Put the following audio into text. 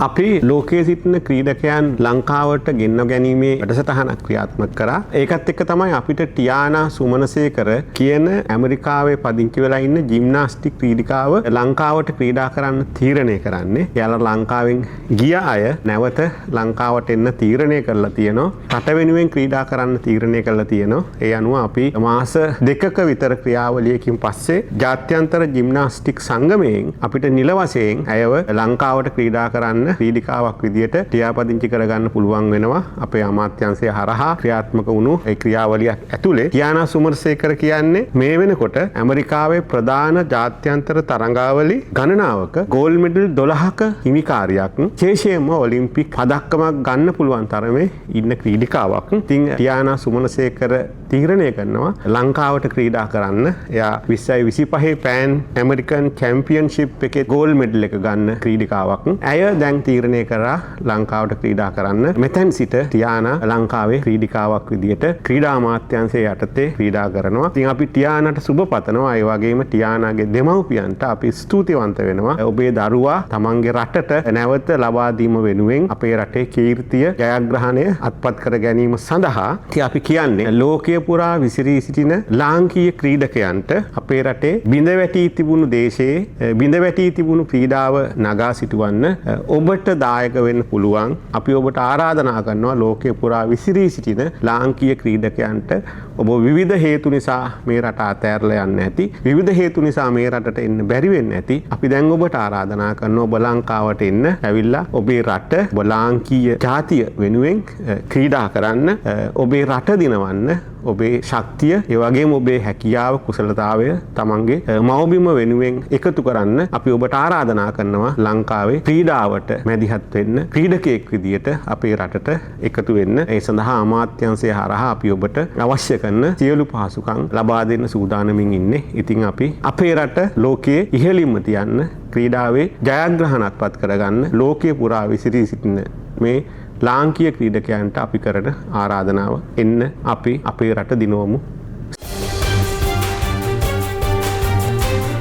අපි ලෝකයේ සිටින ක්‍රීඩකයන් ලංකාවට ගෙන්න ගැනීමේ වැඩසටහනක් ක්‍රියාත්මක කරා. ඒකත් එක්ක තමයි අපිට ටියානා සුමනසේකර කියන ඇමරිකාවේ පදිංචි වෙලා ඉන්න ජිම්නාස්ටික් ක්‍රීඩිකාව ලංකාවට ක්‍රීඩා කරන්න තීරණය කරන්නේ. එයාලා ලංකාවෙන් ගිය අය නැවත ලංකාවට එන්න තීරණය කරලා තියෙනවා. රට වෙනුවෙන් ක්‍රීඩා කරන්න තීරණය කරලා තියෙනවා. ඒ අනුව අපි මාස 2ක විතර ක්‍රියාවලියකින් පස්සේ ජාත්‍යන්තර ජිම්නාස්ටික් සංගමයෙන් අපිට නිල වශයෙන් ඇයව ලංකාවට ක්‍රීඩා කරන්න ක්‍රීඩිකාවක් විදියට ටියාපදිංචි කරගන්න පුළුවන් වෙනවා. අපේ අමාත්‍යාංශය හරහා ක්‍රියාත්මක වුණු ඒ ක්‍රියාවලියක් ඇතුලේ ටියානා සුමරසේකර කියන්නේ මේ වෙනකොට ඇමරිකාවේ ප්‍රධාන ජාත්‍යන්තර තරඟාවලි ගණනාවක ගෝල්ඩ් මෙඩල් 12ක හිමිකාරියක් විශේෂයෙන්ම ඔලිම්පික් පදක්කමක් ගන්න පුළුවන් තරමේ ඉන්න ක්‍රීඩිකාවක්. ඉතින් ටියානා සුමරසේකර තීරණය කරනවා ලංකාවට ක්‍රීඩා කරන්න. එයා 2025 පෑන් ඇමරිකන් චැම්පියන්ෂිප් එකේ ගෝල්ඩ් මෙඩල් එක ගන්න ක්‍රීඩිකාවක්. ඇය දැන් තීරණය කරා ලංකාවට ක්‍රීඩා කරන්න. මෙතෙන් සිට ටියානා ලංකාවේ ක්‍රීඩිකාවක් විදියට ක්‍රීඩා අමාත්‍යාංශය යටතේ ක්‍රීඩා කරනවා. ඉතින් අපි ටියානාට සුබ පතනවා. ඒ වගේම ටියානාගේ දෙමව්පියන්ට අපි ස්තුතිවන්ත වෙනවා. ඔබේ දරුවා තමන්ගේ රටට නැවත ලබා දීම වෙනුවෙන් අපේ රටේ කීර්තිය ජයග්‍රහණය අත්පත් කර ගැනීම සඳහා ඉතින් අපි කියන්නේ ලෝකය පුරා විසිරී සිටින ලාංකීය ක්‍රීඩකයන්ට අපේ රටේ බිඳ වැටී තිබුණු දේශයේ බිඳ වැටී තිබුණු ක්‍රීඩාව නගා සිටවන්න ඔබට දායක වෙන්න පුළුවන්. අපි ඔබට ආරාධනා කරනවා ලෝකයේ පුරා විසිරී සිටින ලාංකීය ක්‍රීඩකයන්ට ඔබ විවිධ හේතු නිසා මේ රට අතෑරලා යන්න ඇති. විවිධ හේතු නිසා මේ රටට එන්න බැරි වෙන්න ඇති. අපි දැන් ඔබට ආරාධනා කරනවා ඔබ ලංකාවට එන්න. ඇවිල්ලා ඔබේ රට ඔබ ලාංකීය ජාතිය වෙනුවෙන් ක්‍රීඩා කරන්න. ඔබේ රට දිනවන්න. ඔබේ ශක්තිය ඒ වගේම ඔබේ හැකියාව කුසලතාවය තමන්ගේ මව්බිම වෙනුවෙන් එකතු කරන්න අපි ඔබට ආරාධනා කරනවා ලංකාවේ ක්‍රීඩාවට මැදිහත් වෙන්න ක්‍රීඩකයෙක් විදියට අපේ රටට එකතු වෙන්න. ඒ සඳහා අමාත්‍යාංශය හරහා අපි ඔබට අවශ්‍ය කරන සියලු පහසුකම් ලබා දෙන්න සූදානමින් ඉන්නේ. ඉතින් අපි අපේ රට ලෝකයේ ඉහළින්ම තියන්න ක්‍රීඩාවේ ජයග්‍රහණත්පත් කරගන්න ලෝකයේ පුරා විසිරී සිටින මේ ලාංකීය ක්‍රීඩකයන්ට අපි කරන ආරාධනාව එන්න අපි අපේ රට දිනුවමු.